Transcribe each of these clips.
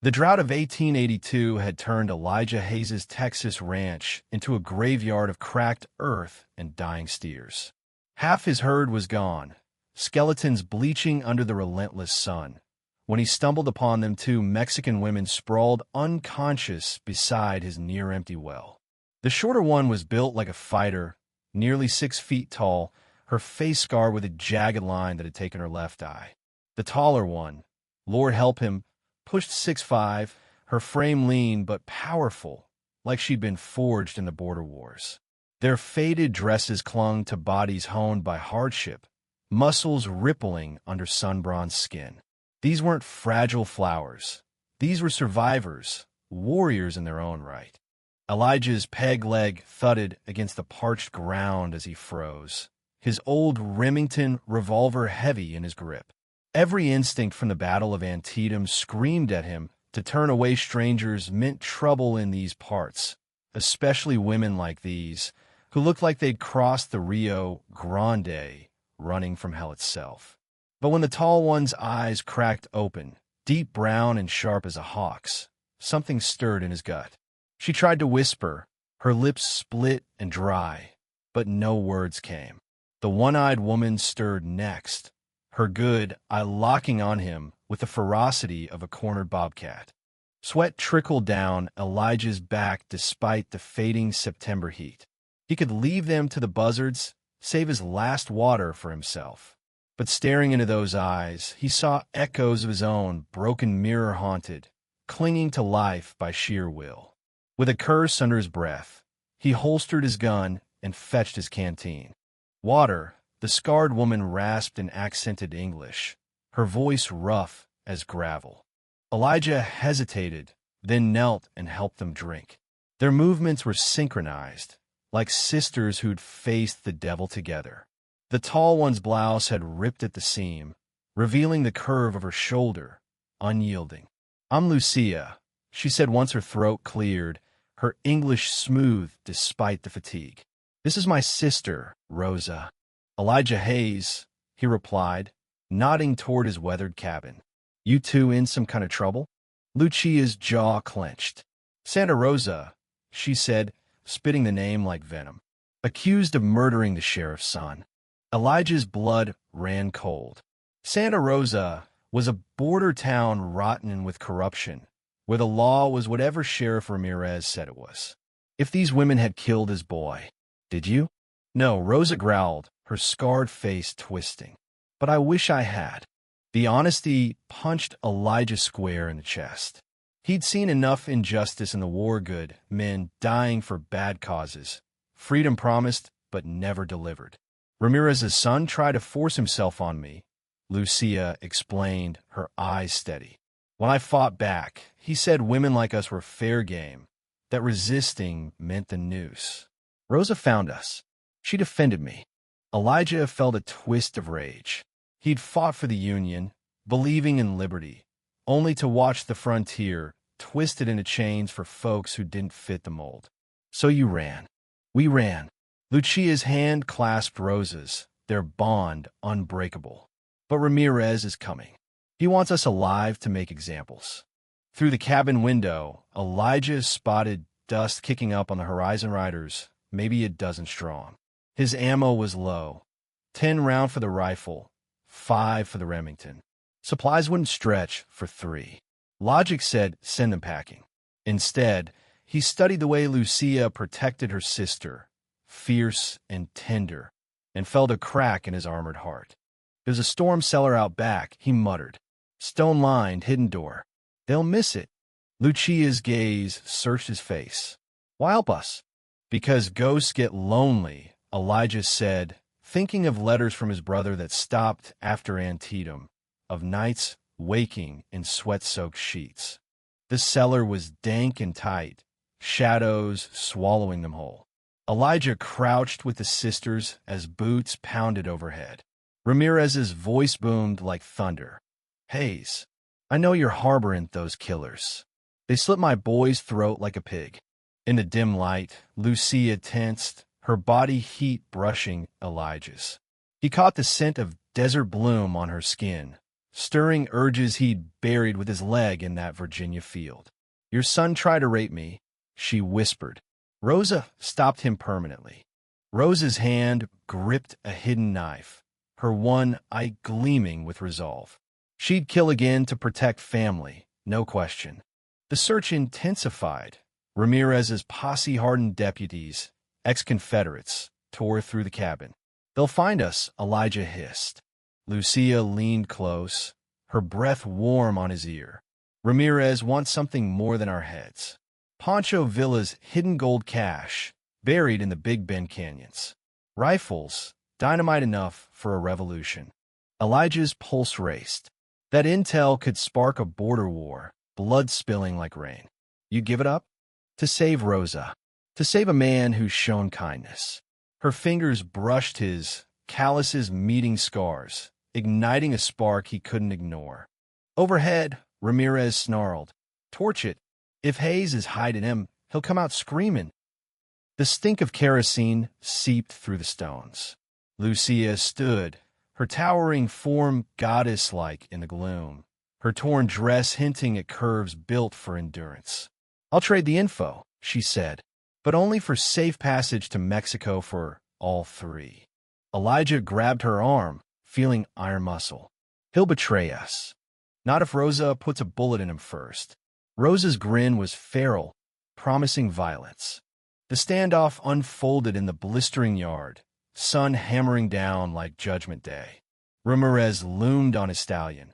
The drought of 1882 had turned Elijah Hayes's Texas ranch into a graveyard of cracked earth and dying steers. Half his herd was gone, skeletons bleaching under the relentless sun. When he stumbled upon them, two Mexican women sprawled unconscious beside his near-empty well. The shorter one was built like a fighter, nearly 6 feet tall, her face scarred with a jagged line that had taken her left eye. The taller one, Lord help him, pushed 6'5", her frame lean but powerful, like she'd been forged in the border wars. Their faded dresses clung to bodies honed by hardship, muscles rippling under sun-bronzed skin. These weren't fragile flowers. These were survivors, warriors in their own right. Elijah's peg leg thudded against the parched ground as he froze, his old Remington revolver heavy in his grip. Every instinct from the Battle of Antietam screamed at him to turn away. Strangers meant trouble in these parts, especially women like these, who looked like they'd crossed the Rio Grande, running from hell itself. But when the tall one's eyes cracked open, deep brown and sharp as a hawk's, something stirred in his gut. She tried to whisper, her lips split and dry, but no words came. The one-eyed woman stirred next, her good eye locking on him with the ferocity of a cornered bobcat. Sweat trickled down Elijah's back despite the fading September heat. He could leave them to the buzzards, save his last water for himself. But staring into those eyes, he saw echoes of his own, broken mirror-haunted, clinging to life by sheer will. With a curse under his breath, he holstered his gun and fetched his canteen. Water, the scarred woman rasped in accented English, her voice rough as gravel. Elijah hesitated, then knelt and helped them drink. Their movements were synchronized, like sisters who'd faced the devil together. The tall one's blouse had ripped at the seam, revealing the curve of her shoulder, unyielding. "I'm Lucia," she said once her throat cleared, her English smooth despite the fatigue. "This is my sister, Rosa." "Elijah Hayes," he replied, nodding toward his weathered cabin. "You two in some kind of trouble?" Lucia's jaw clenched. "Santa Rosa," she said, spitting the name like venom. "Accused of murdering the sheriff's son." Elijah's blood ran cold. Santa Rosa was a border town rotten with corruption, where the law was whatever Sheriff Ramirez said it was. "If these women had killed his boy, did you?" "No," Rosa growled, her scarred face twisting. "But I wish I had." The honesty punched Elijah square in the chest. He'd seen enough injustice in the war, good men dying for bad causes, freedom promised but never delivered. "Ramirez's son tried to force himself on me," Lucia explained, her eyes steady. "When I fought back, he said women like us were fair game, that resisting meant the noose. Rosa found us. She defended me." Elijah felt a twist of rage. He'd fought for the Union, believing in liberty, only to watch the frontier twisted into chains for folks who didn't fit the mold. "So you ran." "We ran." Lucia's hand clasped Rosa's, their bond unbreakable. "But Ramirez is coming. He wants us alive to make examples." Through the cabin window, Elijah spotted dust kicking up on the Horizon Riders, maybe a dozen strong. His ammo was low. 10 rounds for the rifle, 5 for the Remington. Supplies wouldn't stretch for 3. Logic said send them packing. Instead, he studied the way Lucia protected her sister, fierce and tender, and felt a crack in his armored heart. "There's a storm cellar out back," he muttered. "Stone-lined, hidden door. They'll miss it." Lucia's gaze searched his face. "Why help us?" "Because ghosts get lonely," Elijah said, thinking of letters from his brother that stopped after Antietam, of nights waking in sweat-soaked sheets. The cellar was dank and tight, shadows swallowing them whole. Elijah crouched with the sisters as boots pounded overhead. Ramirez's voice boomed like thunder. "Hayes, I know you're harboring those killers. They slit my boy's throat like a pig." In the dim light, Lucia tensed, her body heat brushing Elijah's. He caught the scent of desert bloom on her skin, stirring urges he'd buried with his leg in that Virginia field. "Your son tried to rape me," she whispered. Rosa stopped him permanently. Rosa's hand gripped a hidden knife, her one eye gleaming with resolve. She'd kill again to protect family, no question. The search intensified. Ramirez's posse-hardened deputies, ex-Confederates, tore through the cabin. "They'll find us," Elijah hissed. Lucia leaned close, her breath warm on his ear. "Ramirez wants something more than our heads. Pancho Villa's hidden gold cache, buried in the Big Bend canyons. Rifles, dynamite enough for a revolution." Elijah's pulse raced. That intel could spark a border war, blood spilling like rain. "You give it up?" "To save Rosa. To save a man who's shown kindness." Her fingers brushed his, calluses meeting scars, igniting a spark he couldn't ignore. Overhead, Ramirez snarled, "Torch it. If Hayes is hiding him, he'll come out screaming." The stink of kerosene seeped through the stones. Lucia stood, her towering form goddess-like in the gloom, her torn dress hinting at curves built for endurance. "I'll trade the info," she said, "but only for safe passage to Mexico for all three." Elijah grabbed her arm, feeling iron muscle. "He'll betray us. Not if Rosa puts a bullet in him first." Rosa's grin was feral, promising violence. The standoff unfolded in the blistering yard, sun hammering down like Judgment Day. Ramirez loomed on his stallion,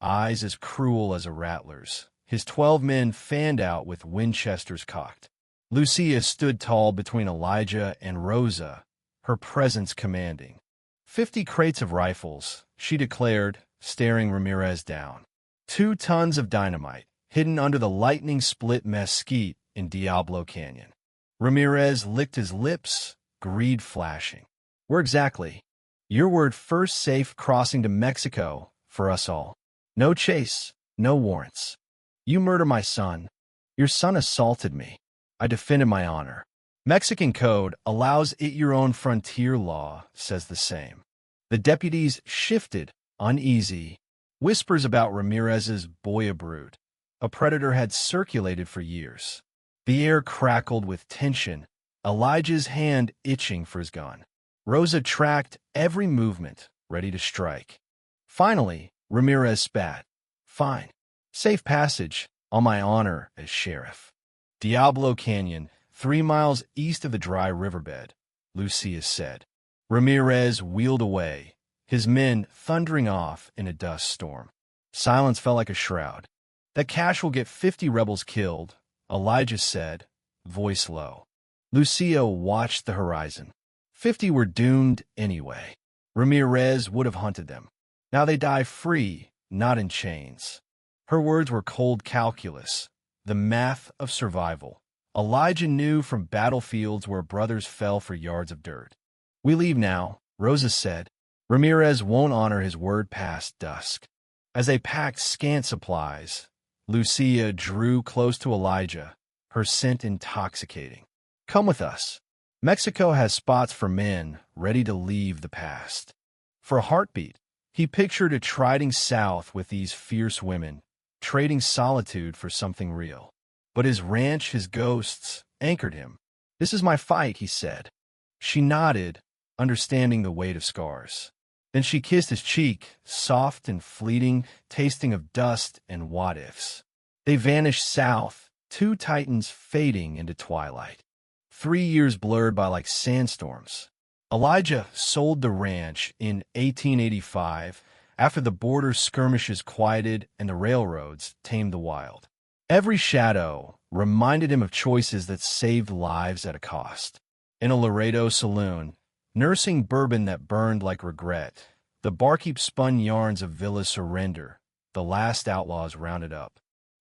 eyes as cruel as a rattler's, his 12 men fanned out with Winchesters cocked. Lucia stood tall between Elijah and Rosa, her presence commanding. 50 crates of rifles, she declared, staring Ramirez down. 2 tons of dynamite, hidden under the lightning-split mesquite in Diablo Canyon. Ramirez licked his lips, greed flashing. "Where exactly?" "Your word first, safe crossing to Mexico for us all. No chase, no warrants. You murder my son. Your son assaulted me. I defended my honor. Mexican code allows it. Your own frontier law says the same." The deputies shifted, uneasy. Whispers about Ramirez's boya brood, a predator, had circulated for years. The air crackled with tension, Elijah's hand itching for his gun. Rosa tracked every movement, ready to strike. Finally, Ramirez spat. "Fine. Safe passage, on my honor as sheriff." Diablo Canyon, 3 miles east of the dry riverbed, Lucia said. Ramirez wheeled away, his men thundering off in a dust storm. Silence fell like a shroud. "That cache will get 50 rebels killed," Elijah said, voice low. Lucia watched the horizon. 50 were doomed anyway. Ramirez would have hunted them. Now they die free, not in chains. Her words were cold calculus, the math of survival. Elijah knew from battlefields where brothers fell for yards of dirt. "We leave now," Rosa said. "Ramirez won't honor his word past dusk." As they packed scant supplies, Lucia drew close to Elijah, her scent intoxicating. "Come with us. Mexico has spots for men ready to leave the past." For a heartbeat, he pictured a striding south with these fierce women, trading solitude for something real. But his ranch, his ghosts, anchored him. "This is my fight," he said. She nodded, understanding the weight of scars. Then she kissed his cheek, soft and fleeting, tasting of dust and what-ifs. They vanished south, 2 titans fading into twilight. 3 years blurred by like sandstorms. Elijah sold the ranch in 1885 after the border skirmishes quieted and the railroads tamed the wild. Every shadow reminded him of choices that saved lives at a cost. In a Laredo saloon, nursing bourbon that burned like regret, the barkeep spun yarns of Villa's surrender, the last outlaws rounded up.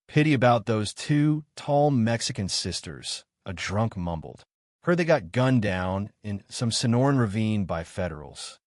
"Pity about those 2 tall Mexican sisters," a drunk mumbled. "Heard they got gunned down in some Sonoran ravine by Federals."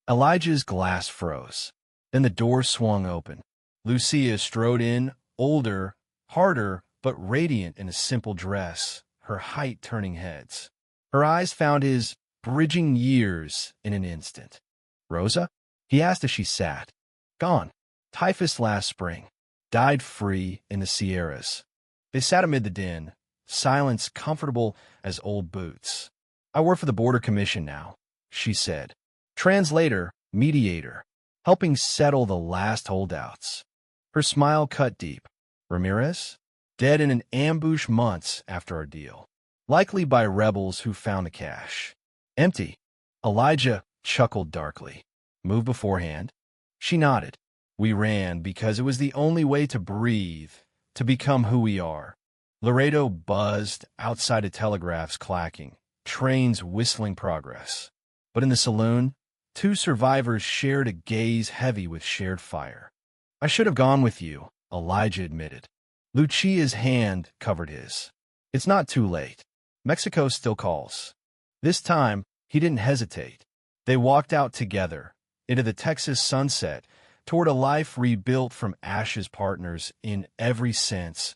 Elijah's glass froze. Then the door swung open. Lucia strode in, older, harder, but radiant in a simple dress, her height turning heads. Her eyes found his, bridging years in an instant. "Rosa?" he asked as she sat. "Gone." Typhus last spring. Died free in the Sierras. They sat amid the din, silence comfortable as old boots. I work for the Border Commission now, she said. Translator, mediator, helping settle the last holdouts. Her smile cut deep. Ramirez? Dead in an ambush months after our deal. Likely by rebels who found the cache. Empty. Elijah chuckled darkly. Move beforehand? She nodded. We ran because it was the only way to breathe, to become who we are. Laredo buzzed outside of telegraphs clacking, trains whistling progress. But in the saloon, two survivors shared a gaze heavy with shared fire. I should have gone with you, Elijah admitted. Lucia's hand covered his. It's not too late. Mexico still calls. This time, he didn't hesitate. They walked out together, into the Texas sunset, toward a life rebuilt from ashes, partners in every sense,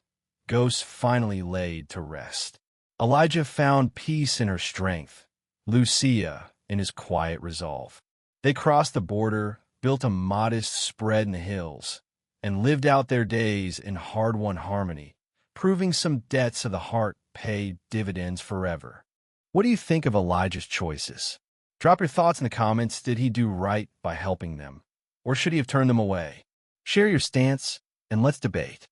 ghosts finally laid to rest. Elijah found peace in her strength, Lucia in his quiet resolve. They crossed the border, built a modest spread in the hills, and lived out their days in hard-won harmony, proving some debts of the heart pay dividends forever. What do you think of Elijah's choices? Drop your thoughts in the comments. Did he do right by helping them? Or should he have turned them away? Share your stance, and let's debate.